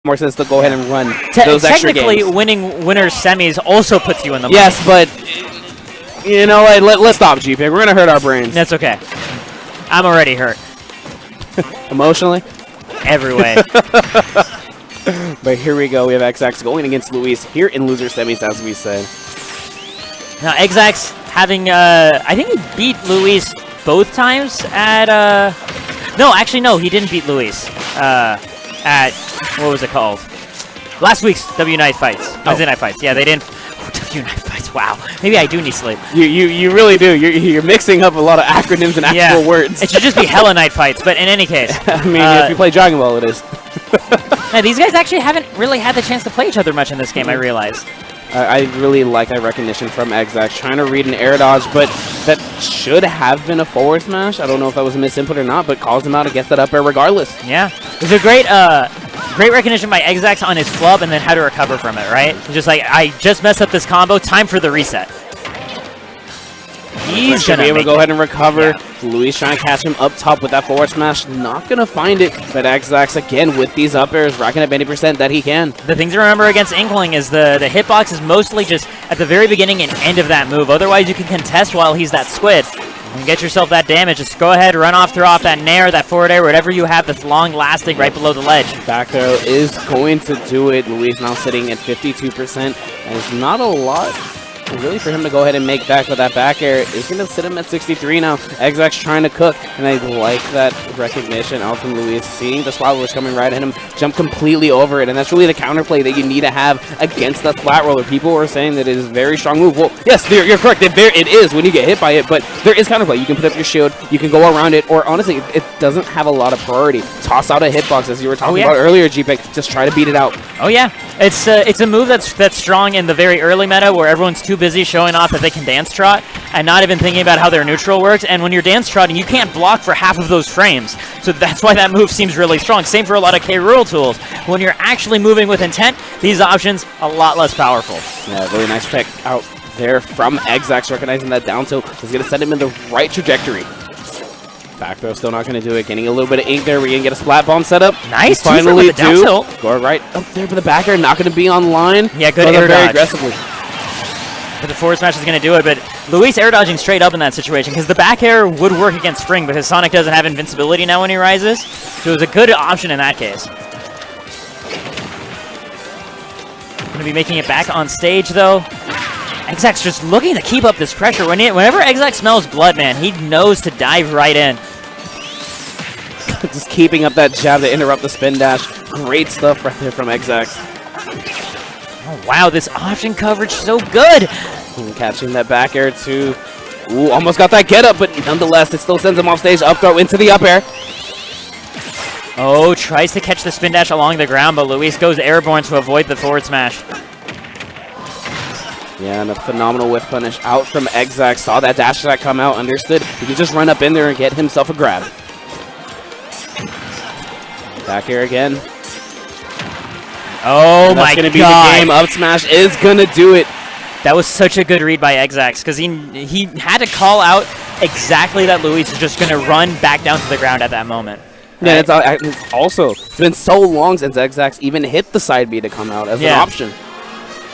more sense to go ahead and run those extra games. Technically, winning winners semis also puts you in the money. Yes, but you know what? Let's stop, GP. We're going to hurt our brains. That's okay. I'm already hurt. Emotionally? Every way. But here we go. We have Xzax going against Luis here in loser semis, as we said. Now, Xzax having, I think he beat Luis both times at, no, actually, no, he didn't beat Luis at, what was it called? Last week's W Night Fights. Wednesday Night Fights. Yeah, they didn't. W Night Fights. Wow. Maybe I do need sleep. You really do. You're mixing up a lot of acronyms and actual words. It should just be Hella Night Fights, but in any case. I mean, if you play Dragon Ball, it is. Now, these guys actually haven't really had the chance to play each other much in this game, I realized. I really like that recognition from Xzax, trying to read an air dodge, but that should have been a forward smash. I don't know if that was a misinput or not, but calls him out against that up air regardless. Yeah. It's a great great recognition by Xzax on his flub and then how to recover from it, right? Just like, I just messed up this combo, time for the reset. He's going to be able to go ahead and recover. Yeah. Luis trying to catch him up top with that forward smash. Not going to find it. But Xzax, again, with these up airs, racking up any percent that he can. The thing to remember against Inkling is the hitbox is mostly just at the very beginning and end of that move. Otherwise, you can contest while he's that squid. And get yourself that damage. Just go ahead, run off, throw off that nair, that forward air, whatever you have that's long-lasting right below the ledge. Back throw is going to do it. Luis now sitting at 52%. And it's not a lot really for him to go ahead and make back, but that back air is going to sit him at 63 now. Xzax trying to cook, and I like that recognition out from Luis, seeing the spot roller coming right at him, jump completely over it, and that's really the counterplay that you need to have against that flat roller. People are saying that it is a very strong move. Well, yes, you're correct. It is when you get hit by it, but there is counterplay. You can put up your shield, you can go around it, or honestly, it doesn't have a lot of priority. Toss out a hitbox, as you were talking about earlier, GPEG. Just try to beat it out. Oh, yeah. It's a move that's strong in the very early meta where everyone's too busy showing off that they can dance trot and not even thinking about how their neutral works. And when you're dance trotting, you can't block for half of those frames. So that's why that move seems really strong. Same for a lot of K-Rool tools. When you're actually moving with intent, these options a lot less powerful. Yeah, really nice pick out there from Xzax, recognizing that down tilt is going to send him in the right trajectory. Back throw still not going to do it. Getting a little bit of ink there. We're going to get a splat bomb set up. Nice. Finally do. Go right up there for the back air. Not going to be online. Yeah, good air very dodge. Aggressively. But the forward smash is going to do it. But Luis air dodging straight up in that situation because the back air would work against Spring because Sonic doesn't have invincibility now when he rises. So it was a good option in that case. Going to be making it back on stage though. Xzax just looking to keep up this pressure. Whenever Xzax smells blood, man, he knows to dive right in. Just keeping up that jab to interrupt the spin dash. Great stuff right there from Xzax. Oh, wow, this option coverage so good. And catching that back air too. Ooh, almost got that get up, but nonetheless, it still sends him off stage. Up throw into the up air. Oh, tries to catch the spin dash along the ground, but Luis goes airborne to avoid the forward smash. Yeah, and a phenomenal whiff punish out from Xzax. Saw that dash attack come out, understood. He could just run up in there and get himself a grab. Back air again. Oh my god. That's going to be the game. Up smash is going to do it. That was such a good read by Xzax because he had to call out exactly that Luis is just going to run back down to the ground at that moment. Yeah, it's also been so long since Xzax even hit the side B to come out as an option.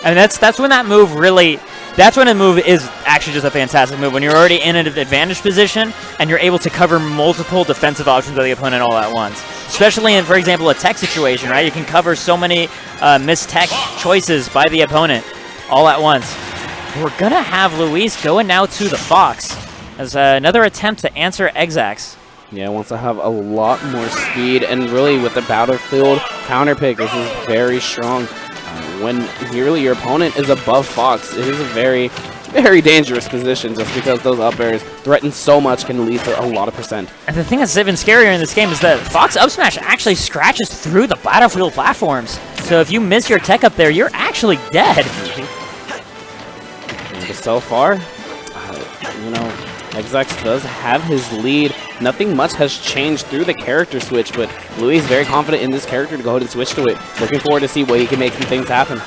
And that's when that move really, that's when a move is actually just a fantastic move. When you're already in an advantage position and you're able to cover multiple defensive options of the opponent all at once. Especially in, for example, a tech situation, right? You can cover so many missed tech choices by the opponent all at once. We're going to have Luis going now to the Fox as another attempt to answer Xzax. Yeah, wants to have a lot more speed, and really with the Battlefield counter pick, this is very strong. When really your opponent is above Fox, it is a very, very dangerous position just because those up airs threaten so much can lead to a lot of percent. And the thing that's even scarier in this game is that Fox up smash actually scratches through the Battlefield platforms. So if you miss your tech up there, you're actually dead. And so far, you know, Xzax does have his lead. Nothing much has changed through the character switch, but Luis very confident in this character to go ahead and switch to it. Looking forward to see what he can make some things happen.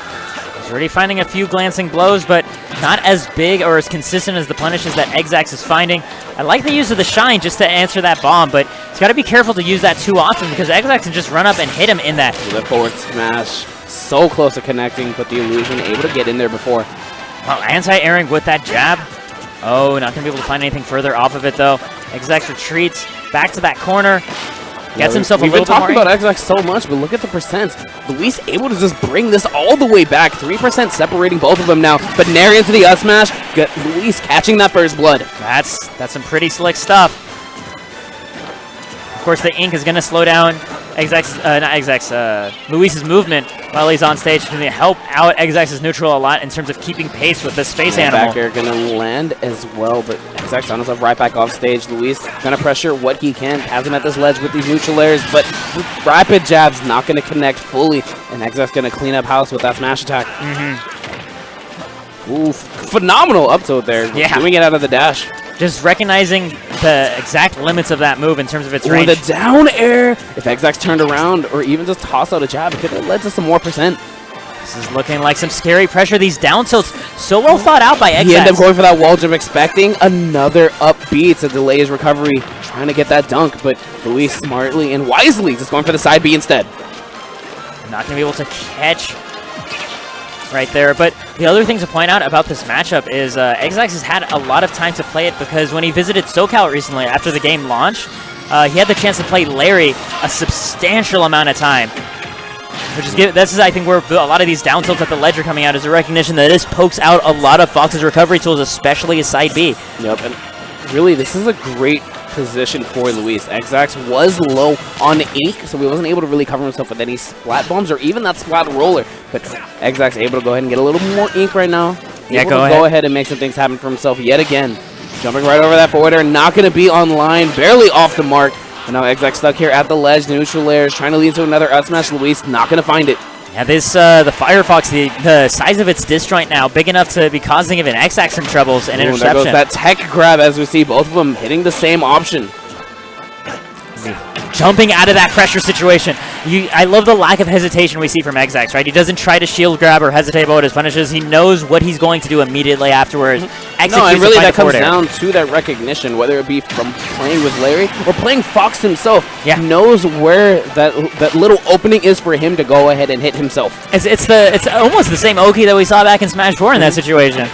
He's already finding a few glancing blows, but not as big or as consistent as the punishes that Xzax is finding. I like the use of the shine just to answer that bomb, but he's got to be careful to use that too often because Xzax can just run up and hit him in that. The forward smash, so close to connecting, but the illusion able to get in there before. Well, anti-airing with that jab. Oh, not going to be able to find anything further off of it, though. Xzax retreats back to that corner. Gets himself a little bit more. We've been talking about Xzax so much, but look at the percents. Luis able to just bring this all the way back. 3% separating both of them now. But Nair into the up smash. Luis catching that first blood. That's some pretty slick stuff. Of course, the ink is going to slow down Luis's movement while he's on stage. Going to help out Xzax's neutral a lot in terms of keeping pace with this space animal. Back air going to land as well, but Xzax found himself right back off stage. Luis going to pressure what he can, has him at this ledge with these neutral airs, but rapid jabs not going to connect fully, and Xzax going to clean up house with that smash attack. Ooh, phenomenal up tilt there. Yeah. Doing it out of the dash. Just recognizing the exact limits of that move in terms of its range. The down air. If Xzax turned around or even just tossed out a jab, it could have led to some more percent. This is looking like some scary pressure. These down tilts so well thought out by Xzax. He ended up going for that wall jump, expecting another up B to delay his recovery, trying to get that dunk, but Luis smartly and wisely just going for the side B instead. Not going to be able to catch right there. But the other thing to point out about this matchup is Xzax has had a lot of time to play it because when he visited SoCal recently after the game launch, he had the chance to play Larry a substantial amount of time. Which is this is, I think, where a lot of these down tilts at the ledge are coming out, is a recognition that this pokes out a lot of Fox's recovery tools, especially his side B. Yep, and really, this is a great position for Luis. Xzax was low on ink, so he wasn't able to really cover himself with any splat bombs or even that splat roller. But Xzax able to go ahead and get a little more ink right now. Yeah, go ahead and make some things happen for himself yet again. Jumping right over that forward air, not going to be online, barely off the mark. And now Xzax stuck here at the ledge, neutral airs, trying to lead to another up smash. Luis not going to find it. Yeah, this the Firefox, the size of its disjoint now, big enough to be causing even Xzax some troubles and interception. There goes that tech grab as we see both of them hitting the same option. Jumping out of that pressure situation. I love the lack of hesitation we see from Xzax, right? He doesn't try to shield grab or hesitate about his punishes. He knows what he's going to do immediately afterwards. No, and really that comes down to that recognition, whether it be from playing with Larry or playing Fox himself. Yeah. He knows where that little opening is for him to go ahead and hit himself. It's almost the same Oki that we saw back in Smash 4 in that situation.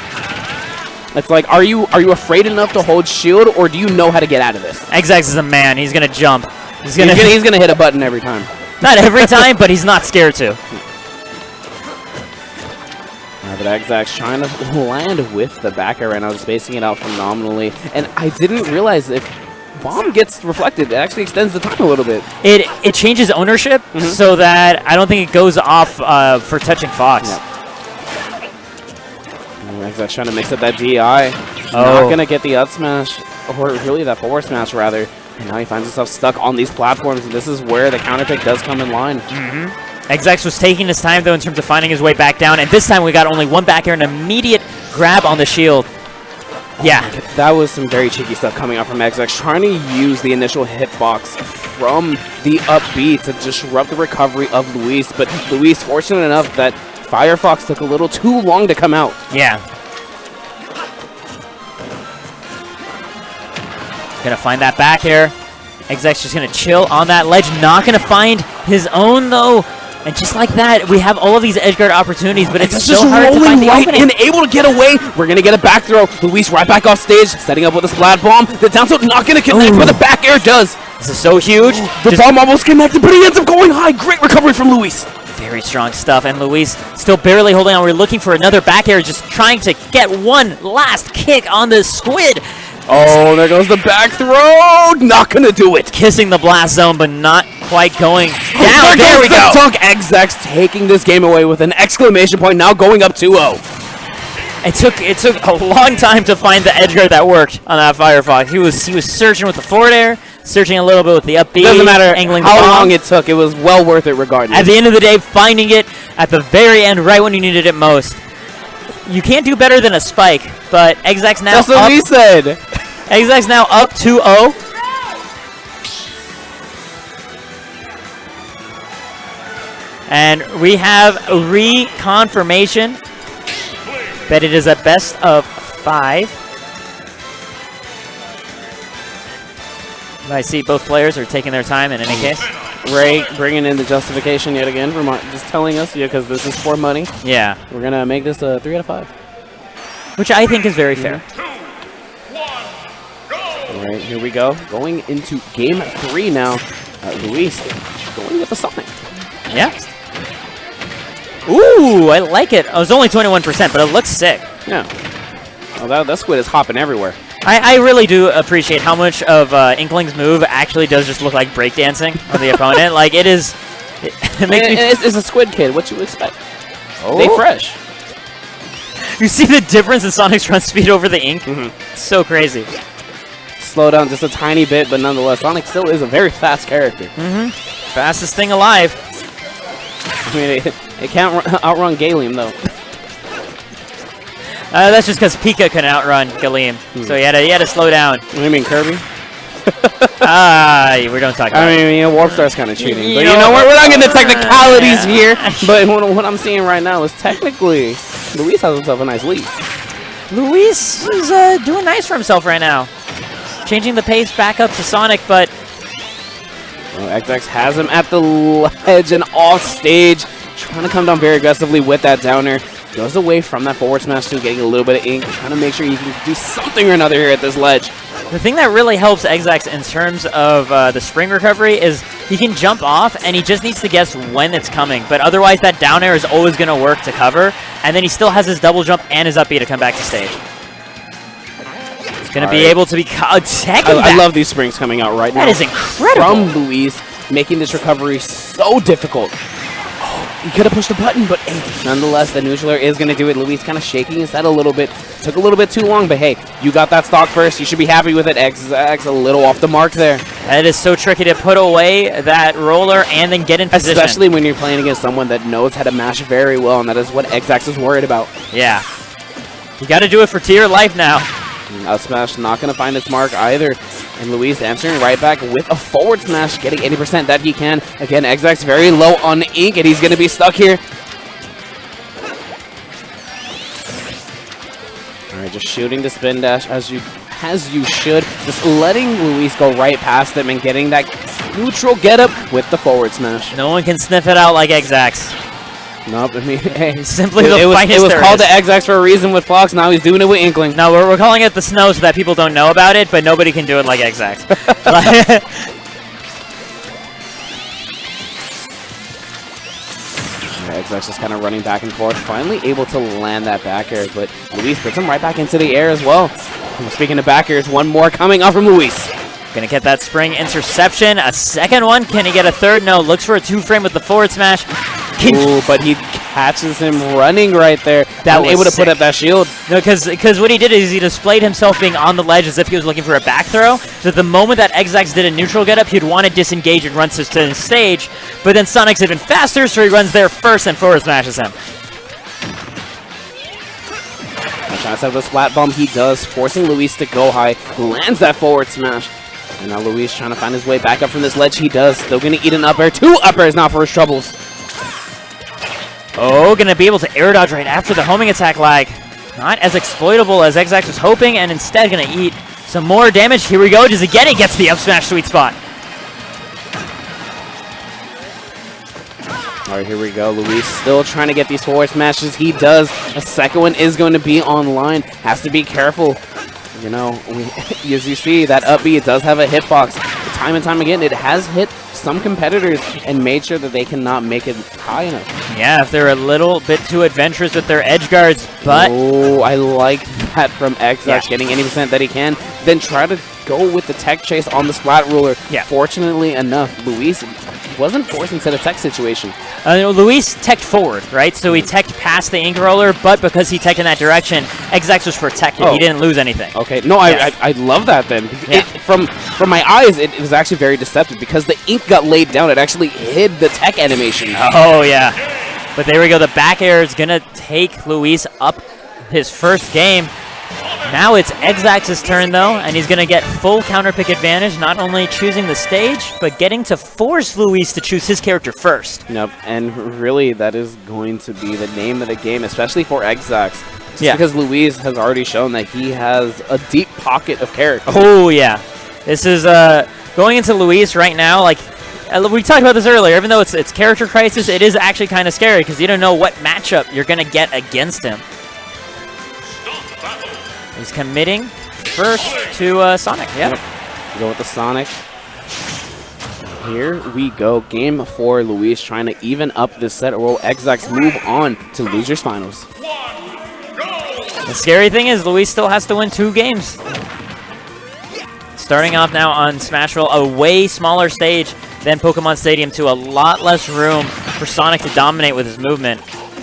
It's like, are you afraid enough to hold shield, or do you know how to get out of this? Xzax is a man. He's going to jump. He's gonna hit a button every time. Not every time, but he's not scared to. But Xzax trying to land with the back air right now, just spacing it out phenomenally. And I didn't realize if bomb gets reflected, it actually extends the time a little bit. It changes ownership so that I don't think it goes off for touching Fox. Yep. Xzax trying to mix up that DI. Not going to get the up smash, or really that forward smash rather. And now he finds himself stuck on these platforms, and this is where the counter pick does come in line. Xzax was taking his time, though, in terms of finding his way back down, and this time we got only one back air, an immediate grab on the shield. Yeah. That was some very cheeky stuff coming out from Xzax, trying to use the initial hitbox from the up B to disrupt the recovery of Luis, but Luis, fortunate enough that Firefox took a little too long to come out. Yeah. Gonna find that back air. Xzax just gonna chill on that ledge. Not gonna find his own though. And just like that, we have all of these edge guard opportunities, but it's so hard to find the opening. And able to get away. We're gonna get a back throw. Luis right back off stage, setting up with a splat bomb. The down tilt not gonna connect, but the back air does. This is so huge. The bomb almost connected, but he ends up going high. Great recovery from Luis. Very strong stuff, and Luis still barely holding on. We're looking for another back air, just trying to get one last kick on the squid. Oh, there goes the back throw. Not going to do it. Kissing the blast zone, but not quite going down. There we go. Xzax taking this game away with an exclamation point, now going up 2-0. It took a long time to find the edge guard that worked on that Firefox. He was searching with the forward air, searching a little bit with the up B. Doesn't matter how long it took. It was well worth it regardless. At the end of the day, finding it at the very end, right when you needed it most. You can't do better than a spike, but Xzax now That's what we said. Xzax now up 2-0. And we have reconfirmation But it is a best of 5. I see both players are taking their time in any case. Ray bringing in the justification yet again for just telling us, because this is for money. Yeah. We're going to make this a 3 out of 5. Which I think is very fair. All right, here we go. Going into game 3 now. Luis going with the Sonic. Yeah. Ooh, I like it. It was only 21%, but it looks sick. Yeah. Well, that squid is hopping everywhere. I really do appreciate how much of Inkling's move actually does just look like breakdancing on the opponent. Like, it is... It makes me... It's a squid kid. What you expect? Oh. They fresh. You see the difference in Sonic's run speed over the Ink? It's so crazy. Slow down just a tiny bit, but nonetheless, Sonic still is a very fast character. Fastest thing alive. I mean, it can't outrun Galeem, though. That's just because Pika can outrun Galeem, so he had to slow down. What do you mean, Kirby? We don't talk about it. I mean, Warp Star's kind of cheating. But, you know, we're not getting the technicalities here. But what I'm seeing right now is technically, Luis has himself a nice lead. Luis is doing nice for himself right now. Changing the pace back up to Sonic, but... Xzax has him at the ledge and off stage. Trying to come down very aggressively with that downer. Goes away from that forward smash too, getting a little bit of ink. Trying to make sure he can do something or another here at this ledge. The thing that really helps Xzax in terms of the spring recovery is he can jump off, and he just needs to guess when it's coming. But otherwise, that down air is always going to work to cover. And then he still has his double jump and his up B to come back to stage. Going to be able to be I love these springs coming out right now. That is incredible. From Luis, making this recovery so difficult. Oh, he could have pushed the button, but hey, nonetheless, the neutral air is going to do it. Luis kind of shaking his head a little bit. Took a little bit too long, but hey, you got that stock first. You should be happy with it. Xzax a little off the mark there. That is so tricky to put away that roller and then get in position. Especially when you're playing against someone that knows how to mash very well, and that is what Xzax is worried about. Yeah. You got to do it for tier life now. Out smash not going to find its mark either. And Luis answering right back with a forward smash, getting 80% that he can. Again, Xzax very low on ink, and he's going to be stuck here. All right, just shooting the spin dash as you should. Just letting Luis go right past him and getting that neutral getup with the forward smash. No one can sniff it out like Xzax. Nope, I mean, hey, simply the finest. It was called the Xzax for a reason with Fox. Now he's doing it with Inkling. No, we're calling it the Snow so that people don't know about it, but nobody can do it like Xzax. Xzax just kind of running back and forth, finally able to land that back air, but Luis puts him right back into the air as well. And speaking of back airs, one more coming off from Luis. Gonna get that spring interception. A second one. Can he get a third? No. Looks for a 2-frame with the forward smash. Ooh, but he catches him running right there. That was able to sick. put up that shield. No, because what he did is he displayed himself being on the ledge as if he was looking for a back throw. So the moment that Xzax did a neutral getup, he'd want to disengage and run to the stage. But then Sonic's even faster, so he runs there first and forward smashes him. Trying to set up the splat bomb, he does, forcing Luis to go high. Lands that forward smash. And now Luis trying to find his way back up from this ledge. He does. Still going to eat an up air. 2 up airs now for his troubles. Oh, going to be able to air dodge right after the homing attack lag. Not as exploitable as Xzax was hoping, and instead going to eat some more damage. Here we go. Does he get it? Gets the up smash sweet spot. All right, here we go. Luis still trying to get these forward smashes. He does. A second one is going to be online. Has to be careful. You know, as you see, that up B, it does have a hitbox. Time and time again, it has hit some competitors and made sure that they cannot make it high enough. Yeah, if they're a little bit too adventurous with their edge guards, but... Oh, I like that from Xzax, yeah. Getting any percent that he can. Then try to go with the tech chase on the splat ruler. Yeah. Fortunately enough, Luis wasn't forced into the tech situation. Luis teched forward, right? So he teched past the ink roller, but because he teched in that direction, Xzax was protected. Oh. He didn't lose anything. Okay, no, Yeah. I love that then. Yeah. From my eyes, it was actually very deceptive because the ink got laid down. It actually hid the tech animation. Oh, yeah. But there we go. The back air is going to take Luis up his first game. Now it's Xzax's turn, though, and he's going to get full counter pick advantage, not only choosing the stage, but getting to force Luis to choose his character first. Nope, and really that is going to be the name of the game, especially for Xzax. Yeah. Because Luis has already shown that he has a deep pocket of character. Oh, yeah. This is going into Luis right now. Like we talked about this earlier. Even though it's character crisis, it is actually kind of scary because you don't know what matchup you're going to get against him. He's committing first to Sonic. Yep. Go with the Sonic. Here we go. Game 4. Luis trying to even up this set, or will Xzax move on to losers finals? The scary thing is Luis still has to win 2 games. Starting off now on Smashville, a way smaller stage than Pokemon Stadium 2. A lot less room for Sonic to dominate with his movement.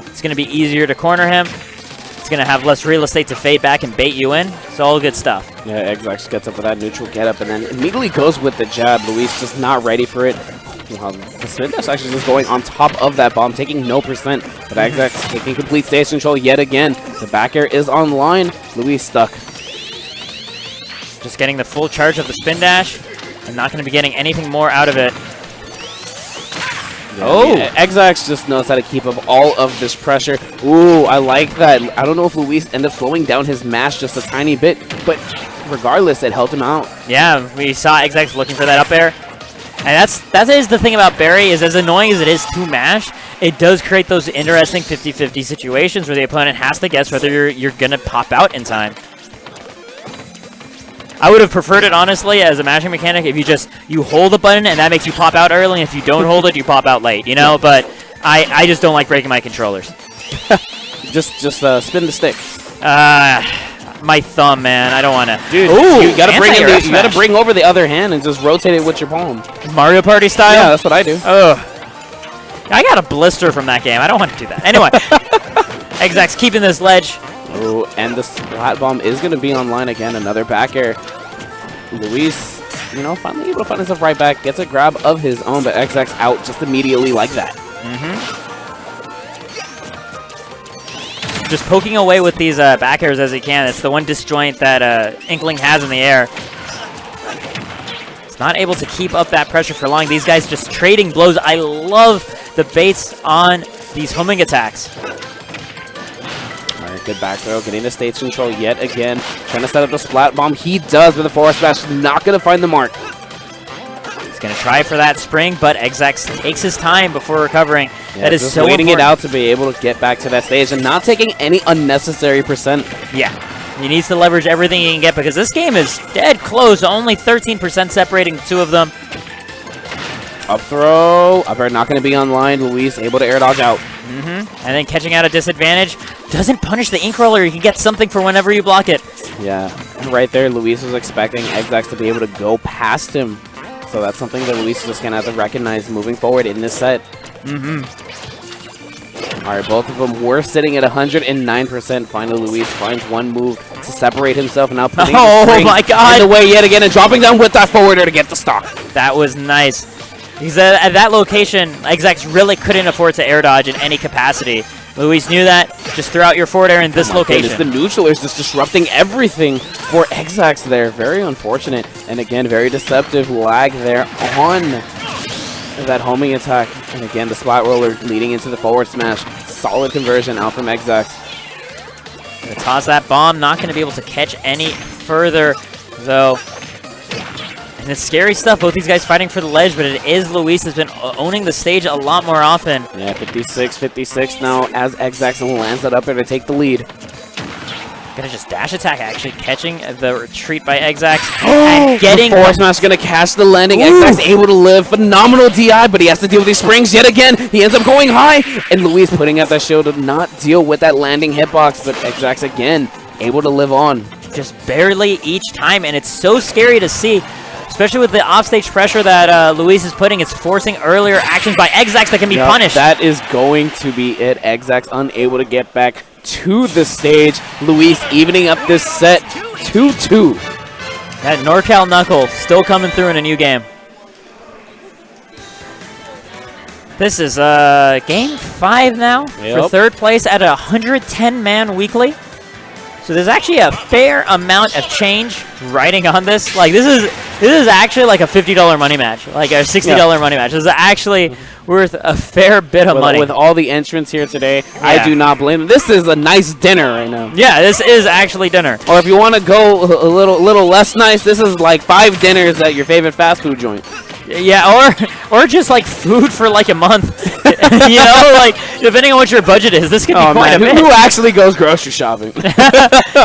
It's going to be easier to corner him. It's going to have less real estate to fade back and bait you in. It's all good stuff. Yeah, Xzax gets up with that neutral getup and then immediately goes with the jab. Luis just not ready for it. The spin dash actually just going on top of that bomb, taking no percent. But Xzax taking complete stage control yet again. The back air is online. Luis stuck. Just getting the full charge of the spin dash and not going to be getting anything more out of it. Yeah, oh! Xzax just knows how to keep up all of this pressure. Ooh, I like that. I don't know if Luis ended up slowing down his mash just a tiny bit, but regardless, it helped him out. Yeah, we saw Xzax looking for that up air. And that is the thing about Barry, is as annoying as it is to mash, it does create those interesting 50-50 situations where the opponent has to guess whether you're going to pop out in time. I would have preferred it, honestly, as a mashing mechanic, if you hold the button and that makes you pop out early, and if you don't hold it, you pop out late, you know? But I just don't like breaking my controllers. just spin the stick. My thumb, man. I don't want to. Dude, ooh, you gotta bring over the other hand and just rotate it with your palm. Mario Party style? Yeah, that's what I do. Ugh. I got a blister from that game. I don't want to do that. Anyway, Xzax keeping this ledge. Oh, and the splat bomb is going to be online again. Another back air. Luis, finally able to find himself right back. Gets a grab of his own, but Xzax out just immediately like that. Just poking away with these back airs as he can. It's the one disjoint that Inkling has in the air. It's not able to keep up that pressure for long. These guys just trading blows. I love the baits on these homing attacks. Good back throw, getting the stage control yet again. Trying to set up the splat bomb. He does, but the forward smash not going to find the mark. He's going to try for that spring, but Xzax takes his time before recovering. Yeah, that is just so waiting important. it out to be able to get back to that stage and not taking any unnecessary percent. Yeah, he needs to leverage everything he can get because this game is dead close. Only 13% separating the two of them. Up throw. Up air not going to be online. Luis able to air dodge out. And then catching out a disadvantage. Doesn't punish the ink roller. You can get something for whenever you block it. Yeah, right there, Luis was expecting Xzax to be able to go past him. So that's something that Luis is just going to have to recognize moving forward in this set. All right, both of them were sitting at 109%. Finally, Luis finds one move to separate himself, and now putting oh my God! in the way yet again and dropping down with that forwarder to get the stock. That was nice. Because at that location, Xzax really couldn't afford to air dodge in any capacity. Luis knew that. Just throw out your forward air in this location. The neutral is just disrupting everything for Xzax there. Very unfortunate. And again, very deceptive lag there on that homing attack. And again, the splat roller leading into the forward smash. Solid conversion out from Xzax. Gonna toss that bomb. Not going to be able to catch any further, though. And it's scary stuff, both these guys fighting for the ledge, but it is Luis has been owning the stage a lot more often. Yeah, 56 now as Xzax lands that up there to take the lead. Gonna just dash attack, actually catching the retreat by Xzax. And getting the forward smash gonna catch the landing. Xzax able to live. Phenomenal DI, but he has to deal with these springs yet again. He ends up going high, and Luis putting out that shield to not deal with that landing hitbox, but Xzax again able to live on. Just barely each time, and it's so scary to see. Especially with the offstage pressure that Luis is putting, it's forcing earlier actions by Xzax that can be punished. That is going to be it. Xzax unable to get back to the stage. Luis evening up this set 2-2. That NorCal Knuckle still coming through in a new game. This is game 5 now for third place at a 110-man weekly. So there's actually a fair amount of change riding on this. Like this is actually like a $50 money match, like a $60 money match. This is actually worth a fair bit of money. With all the entrants here today, I do not blame them. This is a nice dinner right now. Yeah, this is actually dinner. Or if you want to go a little less nice, this is like 5 dinners at your favorite fast food joint. Yeah, or just like food for like a month. You know, like depending on what your budget is, this could be quite a bit. Who actually goes grocery shopping?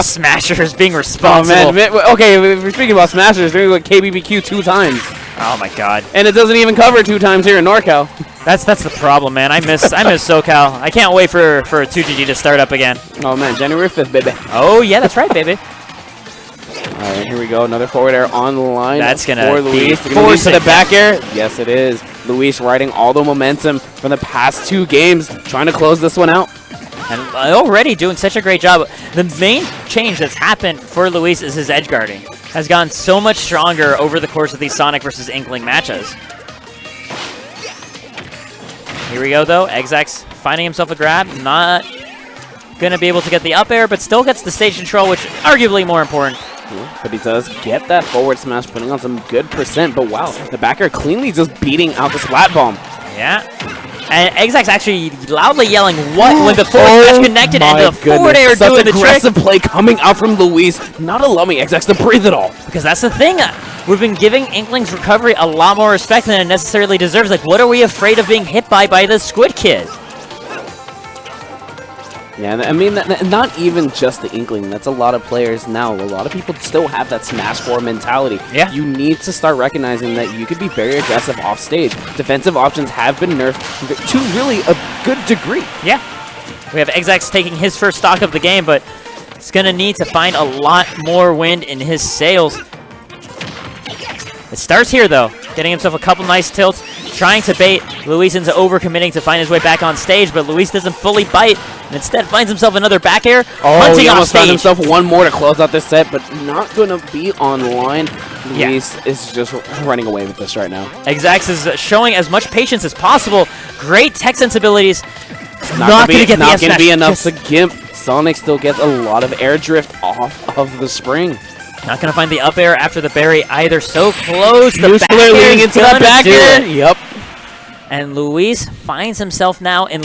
Smashers being responsible. Oh man, okay, we're speaking about Smashers. They're going to KBBQ 2 times. Oh my god. And it doesn't even cover 2 times here in NorCal. That's the problem, man. I miss SoCal. I can't wait for 2GG to start up again. Oh man, January 5th, baby. Oh yeah, that's right, baby. All right, here we go. Another forward air on the line. That's going for to Luis. be Luis to the back air. Yes, it is. Luis riding all the momentum from the past 2 games, trying to close this one out. And already doing such a great job. The main change that's happened for Luis is his edge guarding. Has gotten so much stronger over the course of these Sonic versus Inkling matches. Here we go, though. Xzax finding himself a grab. Not going to be able to get the up air, but still gets the stage control, which is arguably more important. But he does get that forward smash, putting on some good percent. But wow, the back air cleanly just beating out the splat bomb. Yeah. And Xzax actually loudly yelling what when the forward smash connected and the forward air doing the trick. Aggressive play coming out from Luis, not allowing Xzax to breathe at all. Because that's the thing. We've been giving Inkling's recovery a lot more respect than it necessarily deserves. Like, what are we afraid of being hit by the Squid Kid? Yeah, I mean, not even just the Inkling. That's a lot of players now. A lot of people still have that Smash 4 mentality. Yeah. You need to start recognizing that you could be very aggressive off stage. Defensive options have been nerfed to really a good degree. Yeah. We have Xzax taking his first stock of the game, but he's going to need to find a lot more wind in his sails. It starts here, though. Getting himself a couple nice tilts, trying to bait Luis into overcommitting to find his way back on stage, but Luis doesn't fully bite, and instead finds himself another back air, hunting he off almost stage. found himself one more to close out this set, but not going to be online. Luis is just running away with this right now. Xzax is showing as much patience as possible. Great tech sensibilities. Not going to get the Not going to be enough to gimp. Sonic still gets a lot of air drift off of the spring. Not going to find the up air after the berry either. So close. The back leading air into that back air. Yep. And Luis finds himself now in